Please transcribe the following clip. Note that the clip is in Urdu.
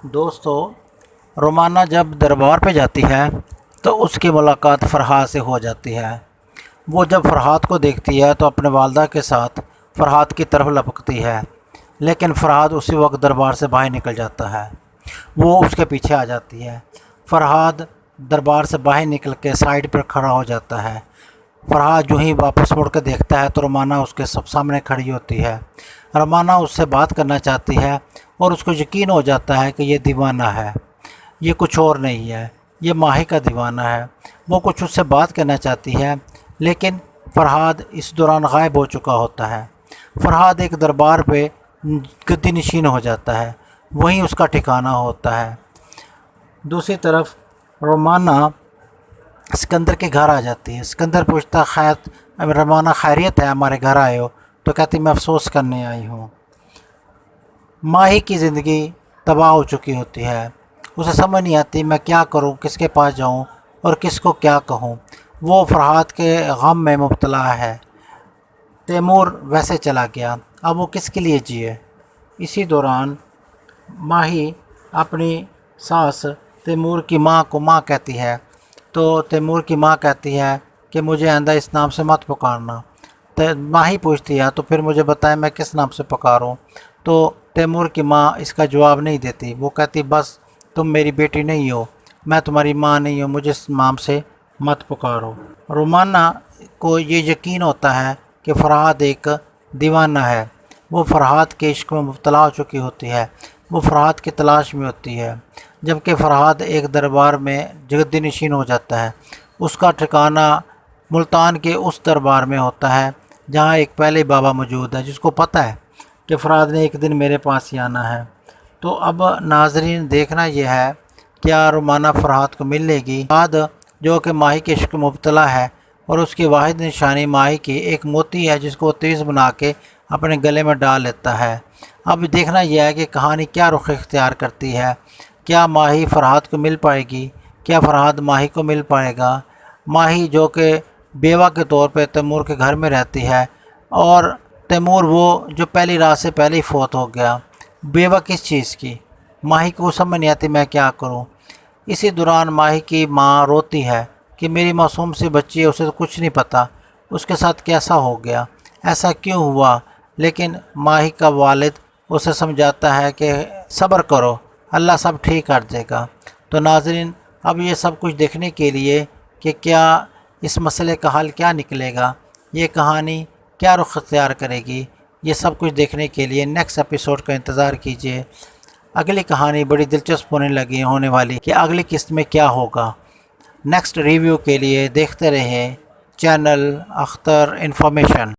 دوستو، رومانہ جب دربار پہ جاتی ہے تو اس کی ملاقات فرحاد سے ہو جاتی ہے۔ وہ جب فرحاد کو دیکھتی ہے تو اپنے والدہ کے ساتھ فرحاد کی طرف لپکتی ہے، لیکن فرحاد اسی وقت دربار سے باہر نکل جاتا ہے۔ وہ اس کے پیچھے آ جاتی ہے۔ فرحاد دربار سے باہر نکل کے سائڈ پر کھڑا ہو جاتا ہے۔ فرحاد جو ہی واپس مڑ کے دیکھتا ہے تو رومانہ اس کے سامنے کھڑی ہوتی ہے۔ رومانہ اس سے بات کرنا چاہتی ہے اور اس کو یقین ہو جاتا ہے کہ یہ دیوانہ ہے، یہ کچھ اور نہیں ہے، یہ ماہی کا دیوانہ ہے۔ وہ کچھ اس سے بات کرنا چاہتی ہے، لیکن فرحاد اس دوران غائب ہو چکا ہوتا ہے۔ فرحاد ایک دربار پہ گدی نشین ہو جاتا ہے، وہیں اس کا ٹھکانہ ہوتا ہے۔ دوسری طرف رومانہ سکندر کے گھر آ جاتی ہے۔ سکندر پوچھتا رومانہ خیریت ہے، ہمارے گھر آئے ہو؟ تو کہتی میں افسوس کرنے آئی ہوں۔ ماہی کی زندگی تباہ ہو چکی ہوتی ہے، اسے سمجھ نہیں آتی میں کیا کروں، کس کے پاس جاؤں اور کس کو کیا کہوں۔ وہ فرحاد کے غم میں مبتلا ہے۔ تیمور ویسے چلا گیا، اب وہ کس کے لیے جیے؟ اسی دوران ماہی اپنی ساس تیمور کی ماں کو ماں کہتی ہے، تو تیمور کی ماں کہتی ہے کہ مجھے آئندہ اس نام سے مت پکارنا۔ ماہی پوچھتی ہے تو پھر مجھے بتائیں میں کس نام سے پکاروں؟ تو تیمور کی ماں اس کا جواب نہیں دیتی، وہ کہتی بس تم میری بیٹی نہیں ہو، میں تمہاری ماں نہیں ہوں، مجھے اس نام سے مت پکارو۔ رومانہ کو یہ یقین ہوتا ہے کہ فرحاد ایک دیوانہ ہے۔ وہ فرحاد کے عشق میں مبتلا ہو چکی ہوتی ہے، وہ فرحاد کی تلاش میں ہوتی ہے، جبکہ فرحاد ایک دربار میں گدی نشین ہو جاتا ہے۔ اس کا ٹھکانہ ملتان کے اس دربار میں ہوتا ہے جہاں ایک پہلے بابا موجود ہے، جس کو پتہ ہے کہ فرحاد نے ایک دن میرے پاس ہی آنا ہے۔ تو اب ناظرین دیکھنا یہ ہے کیا رومانہ فرحاد کو مل لے گی؟ فرحاد جو کہ ماہی کے عشق میں مبتلا ہے اور اس کی واحد نشانی ماہی کی ایک موتی ہے جس کو تیز بنا کے اپنے گلے میں ڈال لیتا ہے۔ اب دیکھنا یہ ہے کہ کہانی کیا رخ اختیار کرتی ہے۔ کیا ماہی فرحاد کو مل پائے گی؟ کیا فرحاد ماہی کو مل پائے گا؟ ماہی جو کہ بیوہ کے طور پہ تیمور کے گھر میں رہتی ہے، اور تیمور وہ جو پہلی رات سے پہلے ہی فوت ہو گیا، بیوہ کس چیز کی؟ ماہی کو سمجھ نہیں آتی میں کیا کروں۔ اسی دوران ماہی کی ماں روتی ہے کہ میری معصوم سی بچی ہے، اسے تو کچھ نہیں پتہ اس کے ساتھ کیسا ہو گیا، ایسا کیوں ہوا۔ لیکن ماہی کا والد اسے سمجھاتا ہے کہ صبر کرو، اللہ سب ٹھیک کر دے گا۔ تو ناظرین اب یہ سب کچھ دیکھنے کے لیے کہ کیا اس مسئلے کا حل کیا نکلے گا، یہ کہانی کیا رخ اختیار کرے گی، یہ سب کچھ دیکھنے کے لیے نیکسٹ ایپیسوڈ کا انتظار کیجیے۔ اگلی کہانی بڑی دلچسپ ہونے والی کہ اگلی قسط میں کیا ہوگا۔ نیکسٹ ریویو کے لیے دیکھتے رہیں چینل اختر انفارمیشن۔